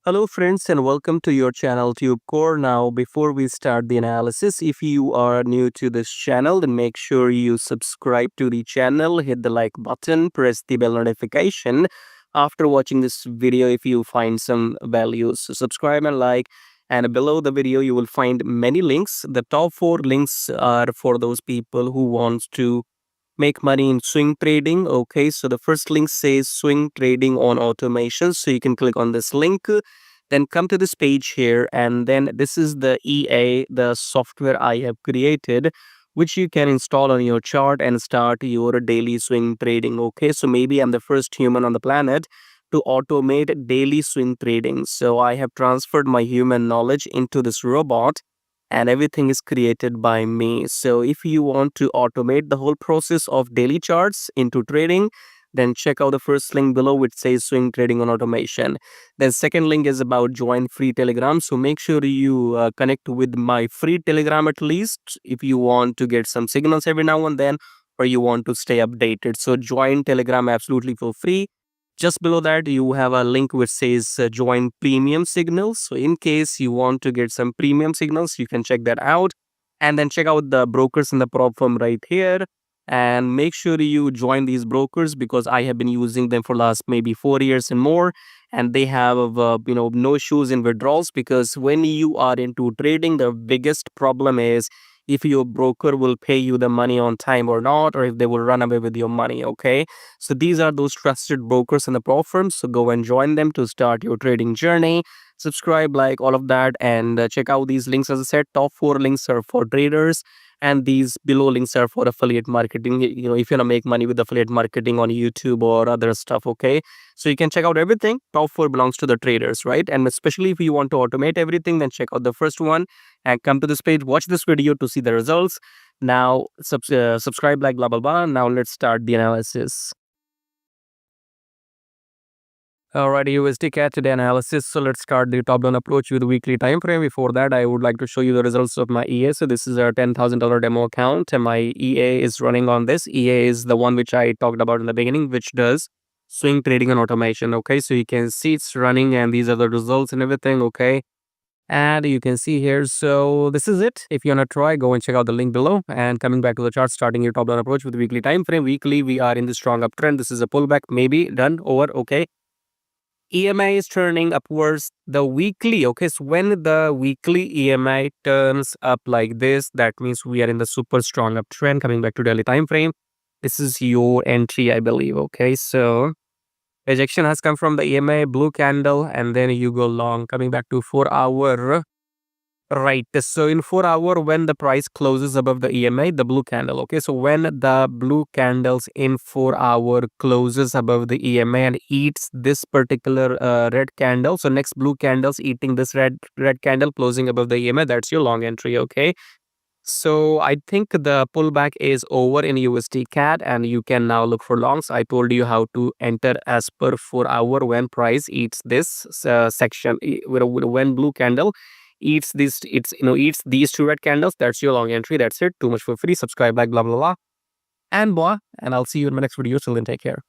Hello friends and welcome to your channel TubeCore. Now before we start the analysis, if you are new to this channel, then make sure you subscribe to the channel, hit the like button, press the bell notification. After watching this video, if you find some values, so subscribe and like. And below the video, you will find many links. The top 4 links are for those people who wants to make money in swing trading. Okay, so the first link says swing trading on automation, so you can click on this link, then come to this page here, and then this is the the software I have created, which you can install on your chart and start your daily swing trading. Okay, so maybe I'm the first human on the planet to automate daily swing trading, so I have transferred my human knowledge into this robot, and everything is created by me. So if you want to automate the whole process of daily charts into trading, then check out the first link below which says swing trading on automation. Then second link is about join free Telegram. So make sure you connect with my free Telegram at least if you want to get some signals every now and then, or you want to stay updated. So join Telegram absolutely for free. Just below that, you have a link which says join premium signals. So in case you want to get some premium signals, you can check that out. And then check out the brokers in the prop firm right here. And make sure you join these brokers because I have been using them for last maybe 4 years and more. And they have, no issues in withdrawals, because when you are into trading, the biggest problem is if your broker will pay you the money on time or not, or if they will run away with your money. Okay, so these are those trusted brokers in the pro firms. So go and join them to start your trading journey. Subscribe, like all of that, and check out these links. As I said, top 4 links are for traders, and these below links are for affiliate marketing. If you want to make money with affiliate marketing on YouTube or other stuff. Okay, so you can check out everything. Top 4 belongs to the traders, right? And especially if you want to automate everything, then check out the first one and come to this page. Watch this video to see the results. Now subscribe, like blah blah blah. Now let's start the analysis. Alrighty, USDCAD today analysis. So let's start the top-down approach with weekly time frame. Before that, I would like to show you the results of my EA. So this is a $10,000 demo account, and my EA is running on this. EA is the one which I talked about in the beginning, which does swing trading and automation. Okay, so you can see it's running, and these are the results and everything. Okay, and you can see here. So this is it. If you want to try, go and check out the link below. And coming back to the chart, starting your top-down approach with weekly time frame. Weekly, we are in the strong uptrend. This is a pullback, maybe done over. Okay, EMI is turning upwards. The weekly, okay, so when the weekly EMI turns up like this, that means we are in the super strong uptrend. Coming back to daily time frame, this is your entry, I believe. Okay, so rejection has come from the EMI blue candle, and then you go long. Coming back to 4-hour. Right. So in 4-hour, when the price closes above the EMA, the blue candle. Okay. So when the blue candles in 4-hour closes above the EMA and eats this particular red candle. So next blue candles eating this red candle closing above the EMA. That's your long entry. Okay. So I think the pullback is over in USDCAD, and you can now look for longs. I told you how to enter as per 4-hour when price eats this section. When blue candle eats this, eats these 2 red candles, that's your long entry. That's it. Too much for free. Subscribe, like blah blah blah, and boy, and I'll see you in my next video. Till then, take care.